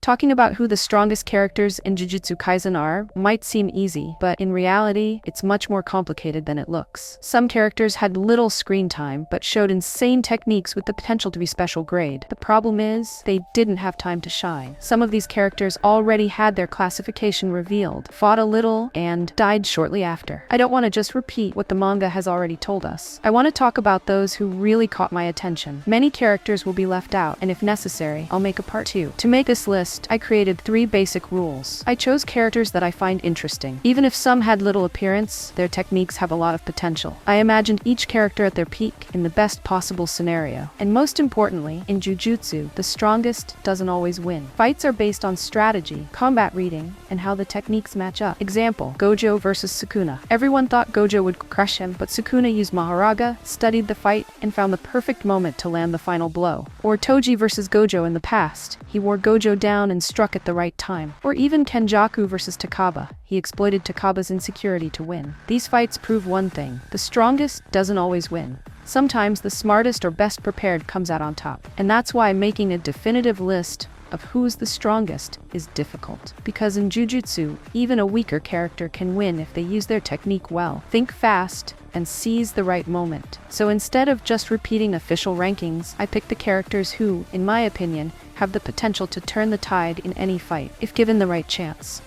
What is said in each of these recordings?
Talking about who the strongest characters in Jujutsu Kaisen are might seem easy, but in reality, it's much more complicated than it looks. Some characters had little screen time, but showed insane techniques with the potential to be special grade. The problem is, they didn't have time to shine. Some of these characters already had their classification revealed, fought a little, and died shortly after. I don't want to just repeat what the manga has already told us. I want to talk about those who really caught my attention. Many characters will be left out, and if necessary, I'll make a part 2. To make this list, I created 3 basic rules. I chose characters that I find interesting. Even if some had little appearance, their techniques have a lot of potential. I imagined each character at their peak in the best possible scenario. And most importantly, in Jujutsu, the strongest doesn't always win. Fights are based on strategy, combat reading, and how the techniques match up. Example, Gojo versus Sukuna. Everyone thought Gojo would crush him, but Sukuna used Maharaga, studied the fight, and found the perfect moment to land the final blow. Or Toji versus Gojo in the past. He wore Gojo down and struck at the right time. Or even Kenjaku versus Takaba. He exploited Takaba's insecurity to win. These fights prove one thing: the strongest doesn't always win. Sometimes the smartest or best prepared comes out on top. And that's why making a definitive list of who's the strongest is difficult. Because in Jujutsu, even a weaker character can win if they use their technique well. Think fast and seize the right moment. So instead of just repeating official rankings, I picked the characters who, in my opinion, have the potential to turn the tide in any fight, if given the right chance.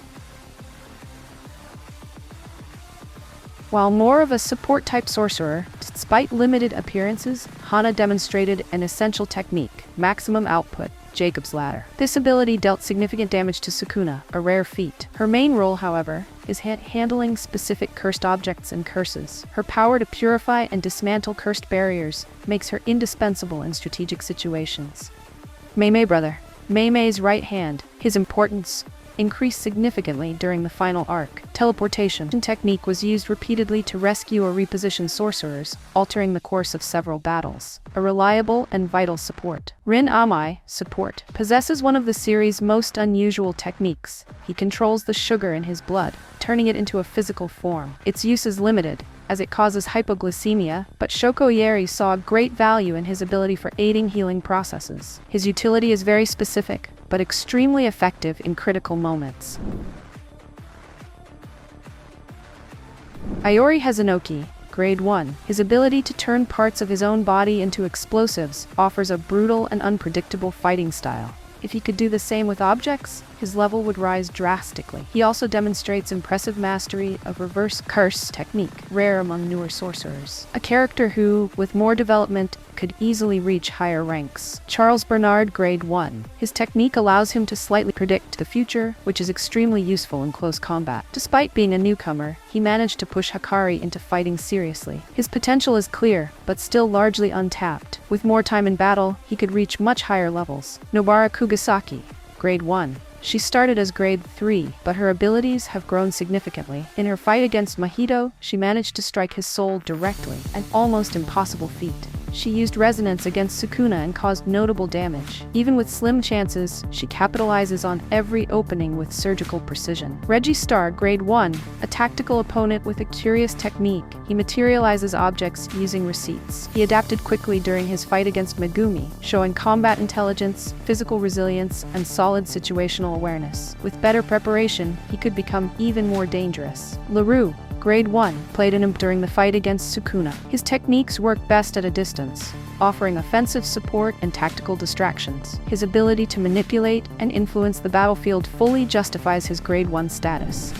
While more of a support-type sorcerer, despite limited appearances, Hana demonstrated an essential technique: maximum output, Jacob's Ladder. This ability dealt significant damage to Sukuna, a rare feat. Her main role, however, is handling specific cursed objects and curses. Her power to purify and dismantle cursed barriers makes her indispensable in strategic situations. Mei brother. Mei's right hand. His importance increased significantly during the final arc. Teleportation technique was used repeatedly to rescue or reposition sorcerers, altering the course of several battles. A reliable and vital support. Rin Amai, support, possesses one of the series' most unusual techniques. He controls the sugar in his blood, turning it into a physical form. Its use is limited, as it causes hypoglycemia, but Shoko Yeri saw great value in his ability for aiding healing processes. His utility is very specific, but extremely effective in critical moments. Iori Hazunoki, Grade 1. His ability to turn parts of his own body into explosives offers a brutal and unpredictable fighting style. If he could do the same with objects, his level would rise drastically. He also demonstrates impressive mastery of reverse curse technique, rare among newer sorcerers. A character who, with more development, could easily reach higher ranks. Charles Bernard, Grade 1. His technique allows him to slightly predict the future, which is extremely useful in close combat. Despite being a newcomer, he managed to push Hikari into fighting seriously. His potential is clear, but still largely untapped. With more time in battle, he could reach much higher levels. Nobara Kugisaki, Grade 1. She started as Grade 3, but her abilities have grown significantly. In her fight against Mahito, she managed to strike his soul directly, an almost impossible feat. She used resonance against Sukuna and caused notable damage. Even with slim chances, she capitalizes on every opening with surgical precision. Reggie Star, Grade 1, a tactical opponent with a curious technique. He materializes objects using receipts. He adapted quickly during his fight against Megumi, showing combat intelligence, physical resilience, and solid situational awareness. With better preparation, he could become even more dangerous. LaRue, Grade 1, played an imp during the fight against Sukuna. His techniques work best at a distance, offering offensive support and tactical distractions. His ability to manipulate and influence the battlefield fully justifies his Grade 1 status.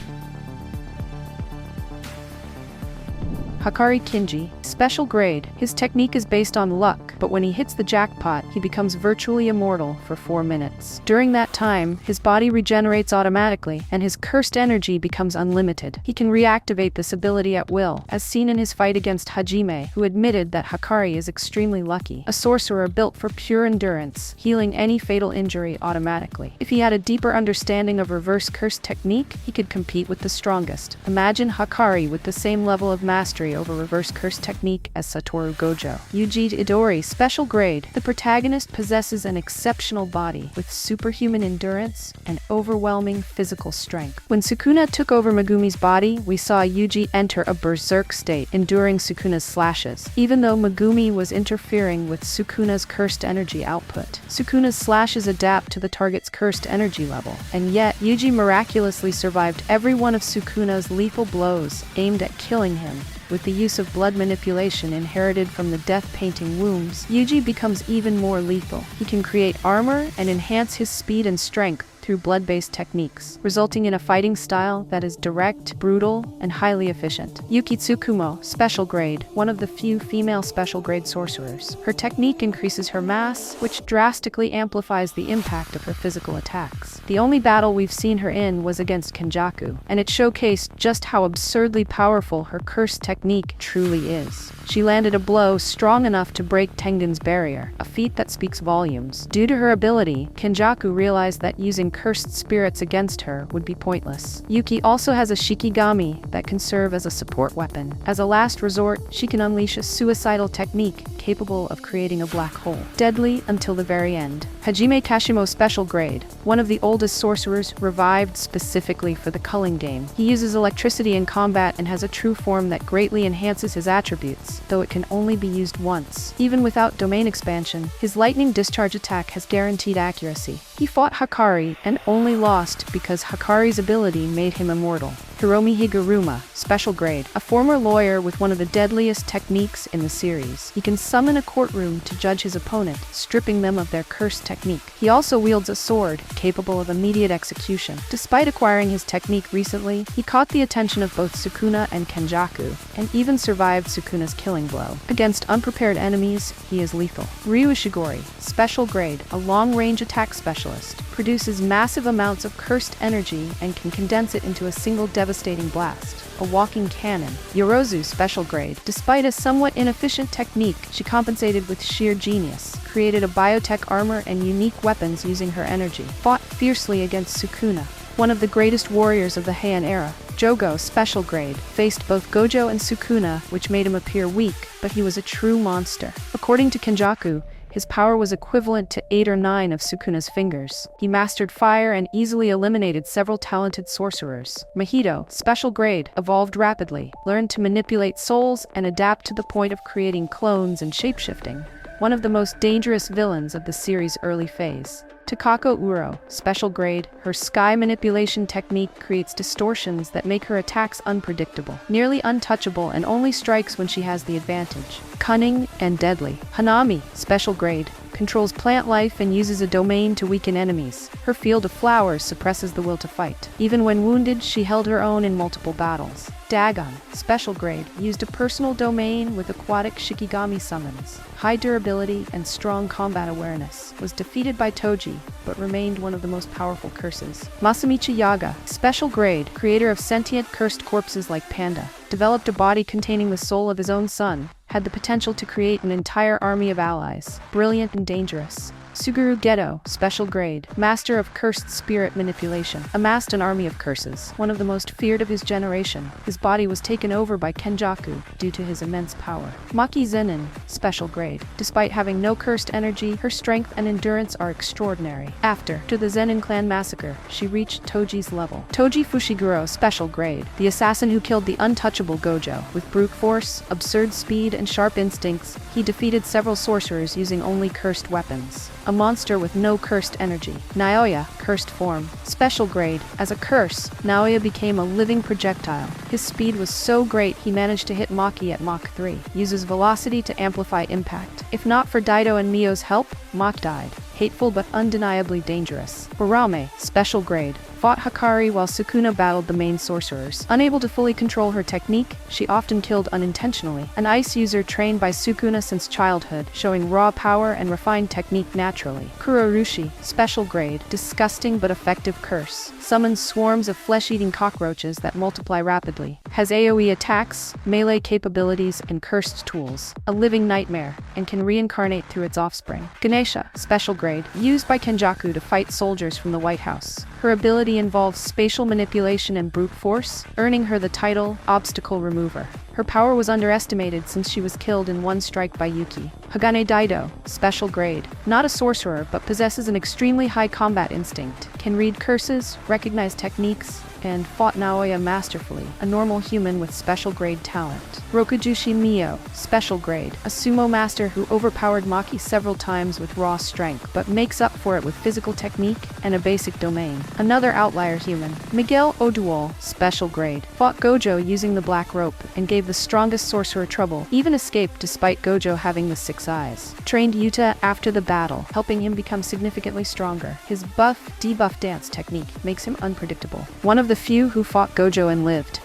Hikari Kinji, special grade. His technique is based on luck, but when he hits the jackpot, he becomes virtually immortal for 4 minutes. During that time, his body regenerates automatically, and his cursed energy becomes unlimited. He can reactivate this ability at will, as seen in his fight against Hajime, who admitted that Hikari is extremely lucky. A sorcerer built for pure endurance, healing any fatal injury automatically. If he had a deeper understanding of reverse curse technique, he could compete with the strongest. Imagine Hikari with the same level of mastery over reverse curse technique. technique as Satoru Gojo. Yuji Itadori, special grade. The protagonist possesses an exceptional body with superhuman endurance and overwhelming physical strength. When Sukuna took over Megumi's body, we saw Yuji enter a berserk state, enduring Sukuna's slashes. Even though Megumi was interfering with Sukuna's cursed energy output, Sukuna's slashes adapt to the target's cursed energy level, and yet Yuji miraculously survived every one of Sukuna's lethal blows aimed at killing him. With the use of blood manipulation inherited from the death-painting wombs, Yuji becomes even more lethal. He can create armor and enhance his speed and strength through blood-based techniques, resulting in a fighting style that is direct, brutal, and highly efficient. Yuki Tsukumo, special grade, one of the few female special grade sorcerers. Her technique increases her mass, which drastically amplifies the impact of her physical attacks. The only battle we've seen her in was against Kenjaku, and it showcased just how absurdly powerful her cursed technique truly is. She landed a blow strong enough to break Tengen's barrier, a feat that speaks volumes. Due to her ability, Kenjaku realized that using cursed spirits against her would be pointless. Yuki also has a Shikigami that can serve as a support weapon. As a last resort, she can unleash a suicidal technique capable of creating a black hole, deadly until the very end. Hajime Kashimo, special grade, one of the oldest sorcerers revived specifically for the culling game. He uses electricity in combat and has a true form that greatly enhances his attributes, though it can only be used once. Even without domain expansion, his lightning discharge attack has guaranteed accuracy. He fought Hakari and only lost because Hakari's ability made him immortal. Hiromi Higuruma, special grade, a former lawyer with one of the deadliest techniques in the series. He can summon a courtroom to judge his opponent, stripping them of their cursed technique. He also wields a sword, capable of immediate execution. Despite acquiring his technique recently, he caught the attention of both Sukuna and Kenjaku, and even survived Sukuna's killing blow. Against unprepared enemies, he is lethal. Ryu Ishigori, special grade, a long-range attack specialist, produces massive amounts of cursed energy and can condense it into a single devastating blast. A walking cannon. Yorozu, special grade. Despite a somewhat inefficient technique, she compensated with sheer genius, created a biotech armor and unique weapons using her energy, fought fiercely against Sukuna, one of the greatest warriors of the Heian era. Jogo, special grade, faced both Gojo and Sukuna, which made him appear weak, but he was a true monster. According to Kenjaku, his power was equivalent to 8 or 9 of Sukuna's fingers. He mastered fire and easily eliminated several talented sorcerers. Mahito, special grade, evolved rapidly, learned to manipulate souls and adapt to the point of creating clones and shapeshifting. One of the most dangerous villains of the series' early phase. Takako Uro, special grade, her sky manipulation technique creates distortions that make her attacks unpredictable, nearly untouchable, and only strikes when she has the advantage. Cunning and deadly. Hanami, special grade, controls plant life and uses a domain to weaken enemies. Her field of flowers suppresses the will to fight. Even when wounded, she held her own in multiple battles. Dagon, special grade, used a personal domain with aquatic Shikigami summons. High durability and strong combat awareness. Was defeated by Toji, but remained one of the most powerful curses. Masamichi Yaga, special grade, creator of sentient cursed corpses like Panda, developed a body containing the soul of his own son, had the potential to create an entire army of allies. Brilliant and dangerous. Suguru Geto, special grade, master of cursed spirit manipulation, amassed an army of curses, one of the most feared of his generation. His body was taken over by Kenjaku due to his immense power. Maki Zenin, special grade. Despite having no cursed energy, her strength and endurance are extraordinary. After the Zenin clan massacre, she reached Toji's level. Toji Fushiguro, special grade, the assassin who killed the untouchable Gojo. With brute force, absurd speed, and sharp instincts, he defeated several sorcerers using only cursed weapons. A monster with no cursed energy. Naoya, cursed form, special grade. As a curse, Naoya became a living projectile. His speed was so great he managed to hit Maki at Mach 3. Uses velocity to amplify impact. If not for Daido and Mio's help, Mach died. Hateful but undeniably dangerous. Urame, special grade, fought Hakari while Sukuna battled the main sorcerers. Unable to fully control her technique, she often killed unintentionally. An ice user trained by Sukuna since childhood, showing raw power and refined technique naturally. Kurorushi, special grade, disgusting but effective curse. Summons swarms of flesh-eating cockroaches that multiply rapidly. Has AoE attacks, melee capabilities, and cursed tools. A living nightmare, and can reincarnate through its offspring. Ganesha, special grade, used by Kenjaku to fight soldiers from the White House. Her ability involves spatial manipulation and brute force, earning her the title Obstacle Remover. Her power was underestimated since she was killed in one strike by Yuki. Hagane Daido, special grade. Not a sorcerer, but possesses an extremely high combat instinct. Can read curses, recognize techniques, and fought Naoya masterfully, a normal human with special grade talent. Rokujushi Mio, special grade, a sumo master who overpowered Maki several times with raw strength, but makes up for it with physical technique and a basic domain. Another outlier human, Miguel Oduol, special grade, fought Gojo using the black rope and gave the strongest sorcerer trouble, even escaped despite Gojo having the 6 eyes. Trained Yuta after the battle, helping him become significantly stronger. His buff-debuff dance technique makes him unpredictable. One of the few who fought Gojo and lived.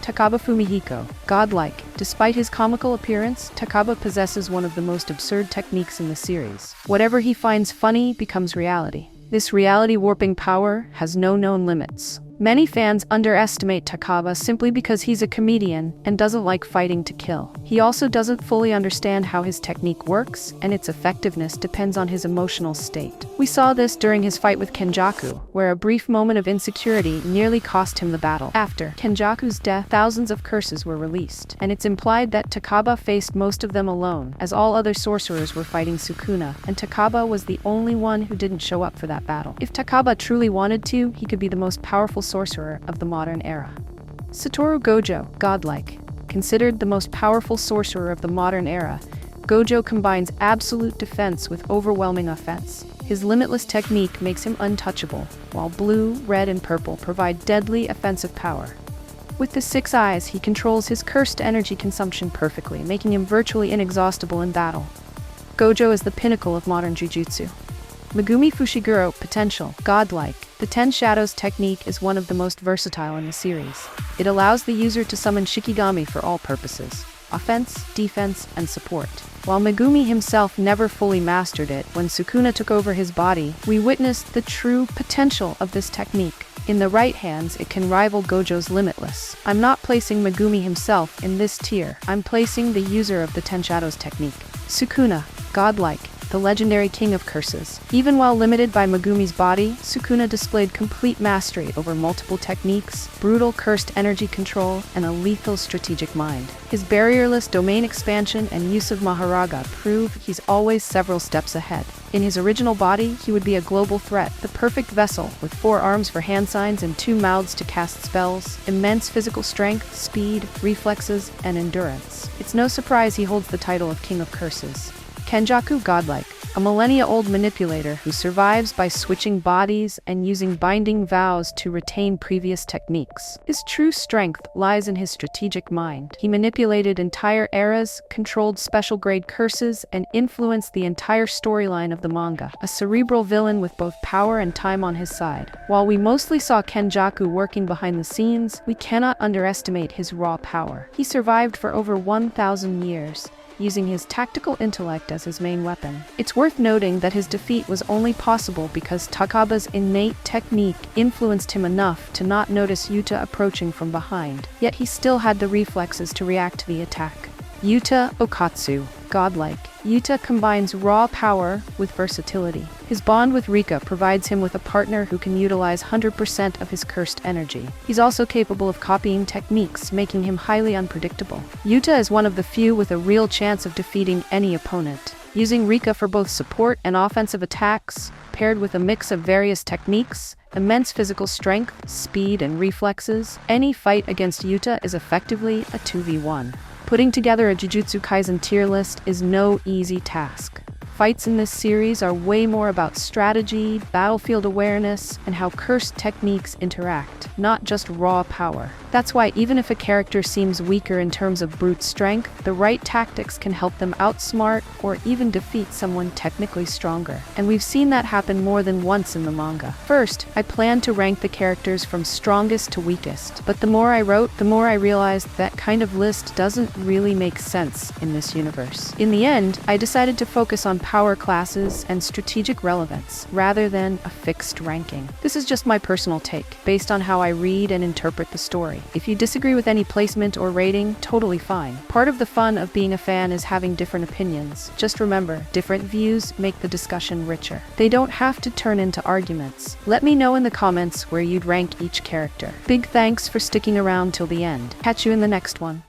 Takaba Fumihiko, godlike. Despite his comical appearance, Takaba possesses one of the most absurd techniques in the series. Whatever he finds funny becomes reality. This reality-warping power has no known limits. Many fans underestimate Takaba simply because he's a comedian and doesn't like fighting to kill. He also doesn't fully understand how his technique works, and its effectiveness depends on his emotional state. We saw this during his fight with Kenjaku, where a brief moment of insecurity nearly cost him the battle. After Kenjaku's death, thousands of curses were released, and it's implied that Takaba faced most of them alone, as all other sorcerers were fighting Sukuna, and Takaba was the only one who didn't show up for that battle. If Takaba truly wanted to, he could be the most powerful sorcerer of the modern era. Satoru Gojo, godlike. Considered the most powerful sorcerer of the modern era, Gojo combines absolute defense with overwhelming offense. His limitless technique makes him untouchable, while blue, red, and purple provide deadly offensive power. With the 6 eyes, he controls his cursed energy consumption perfectly, making him virtually inexhaustible in battle. Gojo is the pinnacle of modern jujutsu. Megumi Fushiguro, potential, godlike. The 10 Shadows technique is one of the most versatile in the series. It allows the user to summon Shikigami for all purposes: offense, defense, and support. While Megumi himself never fully mastered it, when Sukuna took over his body, we witnessed the true potential of this technique. In the right hands, it can rival Gojo's Limitless. I'm not placing Megumi himself in this tier. I'm placing the user of the 10 Shadows technique. Sukuna, godlike. The legendary king of curses. Even while limited by Megumi's body, Sukuna displayed complete mastery over multiple techniques, brutal cursed energy control, and a lethal strategic mind. His barrierless domain expansion and use of Maharaga prove he's always several steps ahead. In his original body, he would be a global threat, the perfect vessel, with 4 arms for hand signs and 2 mouths to cast spells, immense physical strength, speed, reflexes, and endurance. It's no surprise he holds the title of King of Curses. Kenjaku, godlike. A millennia-old manipulator who survives by switching bodies and using binding vows to retain previous techniques. His true strength lies in his strategic mind. He manipulated entire eras, controlled special-grade curses, and influenced the entire storyline of the manga. A cerebral villain with both power and time on his side. While we mostly saw Kenjaku working behind the scenes, we cannot underestimate his raw power. He survived for over 1,000 years, using his tactical intellect as his main weapon. It's worth noting that his defeat was only possible because Takaba's innate technique influenced him enough to not notice Yuta approaching from behind, yet he still had the reflexes to react to the attack. Yuta Okatsu, godlike. Yuta combines raw power with versatility. His bond with Rika provides him with a partner who can utilize 100% of his cursed energy. He's also capable of copying techniques, making him highly unpredictable. Yuta is one of the few with a real chance of defeating any opponent. Using Rika for both support and offensive attacks, paired with a mix of various techniques, immense physical strength, speed, and reflexes, any fight against Yuta is effectively a 2v1. Putting together a Jujutsu Kaisen tier list is no easy task. Fights in this series are way more about strategy, battlefield awareness, and how cursed techniques interact, not just raw power. That's why even if a character seems weaker in terms of brute strength, the right tactics can help them outsmart or even defeat someone technically stronger. And we've seen that happen more than once in the manga. First, I planned to rank the characters from strongest to weakest, but the more I wrote, the more I realized that kind of list doesn't really make sense in this universe. In the end, I decided to focus on power classes, and strategic relevance, rather than a fixed ranking. This is just my personal take, based on how I read and interpret the story. If you disagree with any placement or rating, totally fine. Part of the fun of being a fan is having different opinions. Just remember, different views make the discussion richer. They don't have to turn into arguments. Let me know in the comments where you'd rank each character. Big thanks for sticking around till the end. Catch you in the next one.